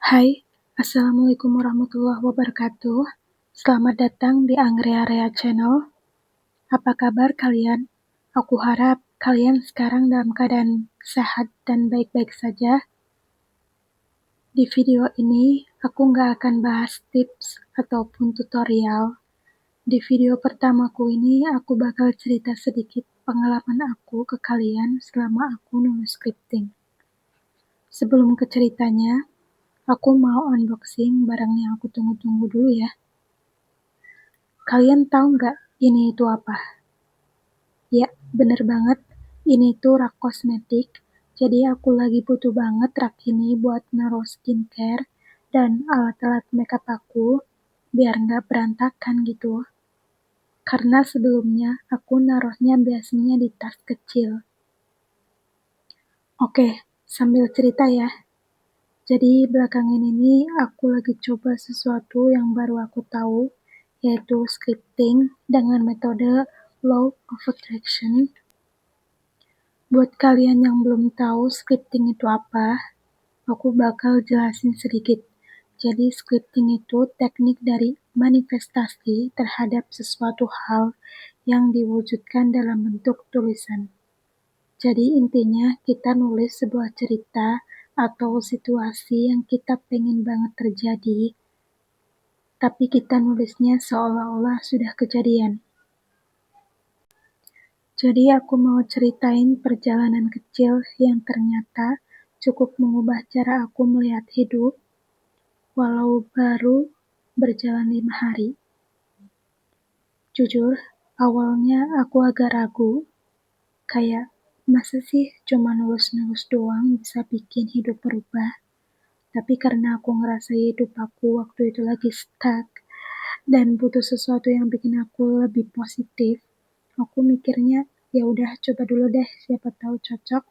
Hai, Assalamualaikum warahmatullahi wabarakatuh. Selamat datang di Anggrek Channel. Apa kabar kalian? Aku harap kalian sekarang dalam keadaan sehat dan baik-baik saja. Di video ini, aku nggak akan bahas tips ataupun tutorial. Di video pertamaku ini, aku bakal cerita sedikit pengalaman aku ke kalian selama aku nulis scripting. Sebelum ke ceritanya, aku mau unboxing barang yang aku tunggu-tunggu dulu ya. Kalian tahu nggak ini itu apa? Ya, bener banget. Ini tuh rak kosmetik. Jadi aku lagi butuh banget rak ini buat naruh skincare dan alat-alat makeup aku biar nggak berantakan gitu. Karena sebelumnya aku naruhnya biasanya di tas kecil. Oke, sambil cerita ya. Jadi belakangan ini aku lagi coba sesuatu yang baru aku tahu, yaitu scripting dengan metode Law of Attraction. Buat kalian yang belum tahu scripting itu apa, aku bakal jelasin sedikit. Jadi scripting itu teknik dari manifestasi terhadap sesuatu hal yang diwujudkan dalam bentuk tulisan. Jadi intinya kita nulis sebuah cerita atau situasi yang kita pengen banget terjadi, tapi kita nulisnya seolah-olah sudah kejadian. Jadi aku mau ceritain perjalanan kecil yang ternyata cukup mengubah cara aku melihat hidup, walau baru berjalan 5 hari. Jujur, awalnya aku agak ragu, kayak masa sih cuma nulis-nulis doang bisa bikin hidup berubah. Tapi karena aku ngerasa hidup aku waktu itu lagi stuck dan butuh sesuatu yang bikin aku lebih positif, aku mikirnya ya udah coba dulu deh, siapa tahu cocok.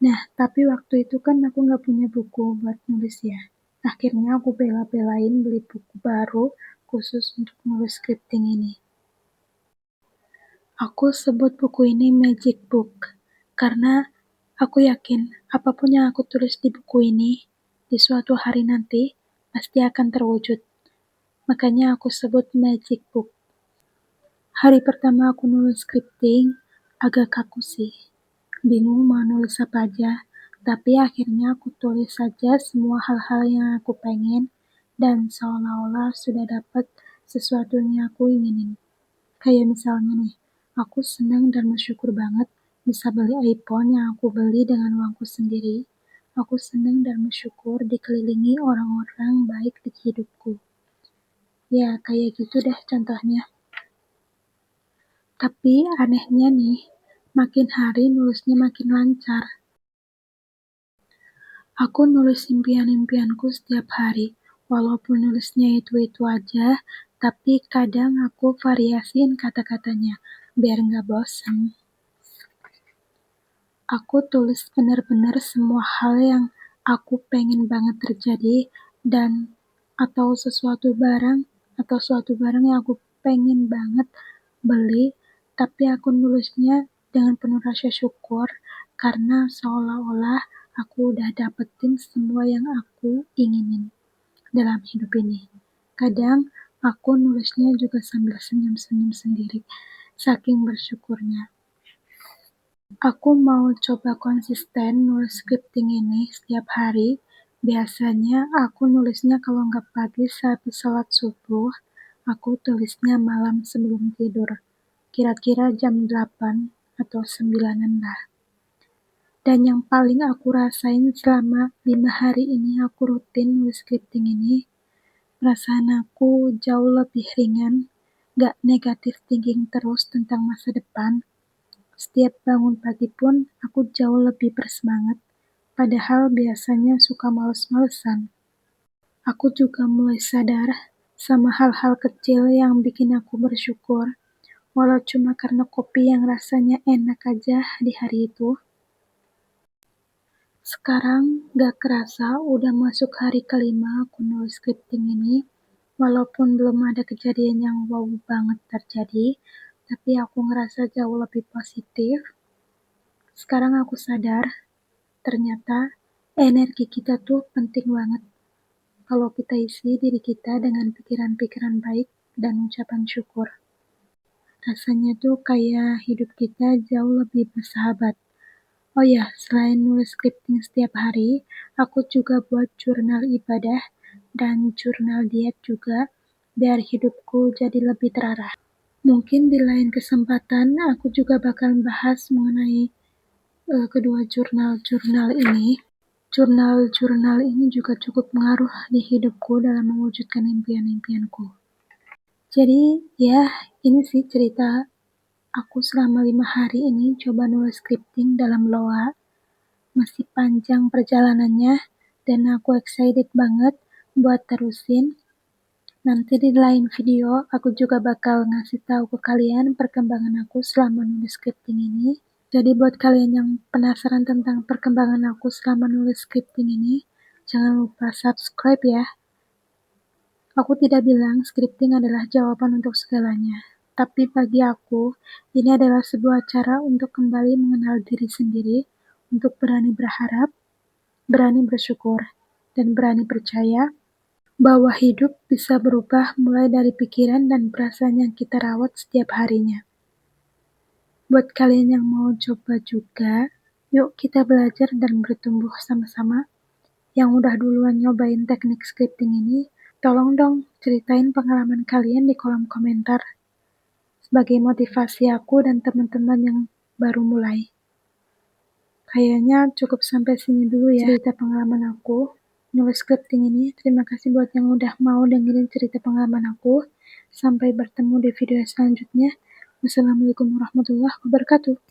Nah, tapi waktu itu kan aku nggak punya buku buat nulis ya. Akhirnya aku bela-belain beli buku baru khusus untuk nulis scripting ini. Aku sebut buku ini Magic Book karena aku yakin apapun yang aku tulis di buku ini di suatu hari nanti pasti akan terwujud. Makanya aku sebut Magic Book. Hari pertama aku nulis scripting agak kaku sih. Bingung mau nulis apa aja, tapi akhirnya aku tulis saja semua hal-hal yang aku pengen dan seolah-olah sudah dapat sesuatu yang aku inginin. Kayak misalnya nih, aku senang dan bersyukur banget bisa beli iPhone yang aku beli dengan uangku sendiri. Aku senang dan bersyukur dikelilingi orang-orang baik di hidupku. Ya, kayak gitu deh contohnya. Tapi anehnya nih, makin hari nulisnya makin lancar. Aku nulis impian-impianku setiap hari, walaupun nulisnya itu-itu aja, tapi kadang aku variasiin kata-katanya, biar nggak bosan. Aku tulis benar-benar semua hal yang aku pengen banget terjadi dan atau suatu barang yang aku pengen banget beli, tapi aku nulisnya dengan penuh rasa syukur karena seolah-olah aku udah dapetin semua yang aku inginin dalam hidup ini. Kadang aku nulisnya juga sambil senyum-senyum sendiri, saking bersyukurnya. Aku mau coba konsisten nulis scripting ini setiap hari. Biasanya aku nulisnya kalau nggak pagi sehabis sholat subuh, aku tulisnya malam sebelum tidur. Kira-kira jam 8 atau 9-an lah. Dan yang paling aku rasain selama 5 hari ini aku rutin nulis scripting ini, perasaan aku jauh lebih ringan, gak negatif thinking terus tentang masa depan. Setiap bangun pagi pun aku jauh lebih bersemangat, padahal biasanya suka males-malesan. Aku juga mulai sadar sama hal-hal kecil yang bikin aku bersyukur, walau cuma karena kopi yang rasanya enak aja di hari itu. Sekarang gak kerasa udah masuk hari kelima aku nulis scripting ini, walaupun belum ada kejadian yang wow banget terjadi, tapi aku ngerasa jauh lebih positif. Sekarang aku sadar, ternyata Energi kita tuh penting banget kalau kita isi diri kita dengan pikiran-pikiran baik dan ucapan syukur. Rasanya tuh kayak hidup kita jauh lebih bersahabat. Oh ya, selain nulis scripting setiap hari, aku juga buat jurnal ibadah dan jurnal diet juga, biar hidupku jadi lebih terarah. Mungkin di lain kesempatan aku juga bakal bahas mengenai kedua jurnal-jurnal ini. Jurnal-jurnal ini juga cukup mengaruh di hidupku dalam mewujudkan impian-impianku. Jadi ya, ini sih cerita aku selama 5 hari ini coba nulis scripting dalam Loa. Masih panjang perjalanannya dan aku excited banget buat terusin. Nanti di lain video aku juga bakal ngasih tahu ke kalian perkembangan aku selama nulis scripting ini. Jadi buat kalian yang penasaran tentang perkembangan aku selama nulis scripting ini, jangan lupa subscribe ya. Aku tidak bilang scripting adalah jawaban untuk segalanya, tapi bagi aku, ini adalah sebuah cara untuk kembali mengenal diri sendiri, untuk berani berharap, berani bersyukur, dan berani percaya bahwa hidup bisa berubah mulai dari pikiran dan perasaan yang kita rawat setiap harinya. Buat kalian yang mau coba juga, yuk kita belajar dan bertumbuh sama-sama. Yang udah duluan nyobain teknik scripting ini, tolong dong ceritain pengalaman kalian di kolom komentar sebagai motivasi aku dan teman-teman yang baru mulai. Kayaknya cukup sampai sini dulu ya cerita pengalaman aku nulis scripting ini. Terima kasih buat yang udah mau dengerin cerita pengalaman aku. Sampai bertemu di video selanjutnya. Wassalamualaikum warahmatullahi wabarakatuh.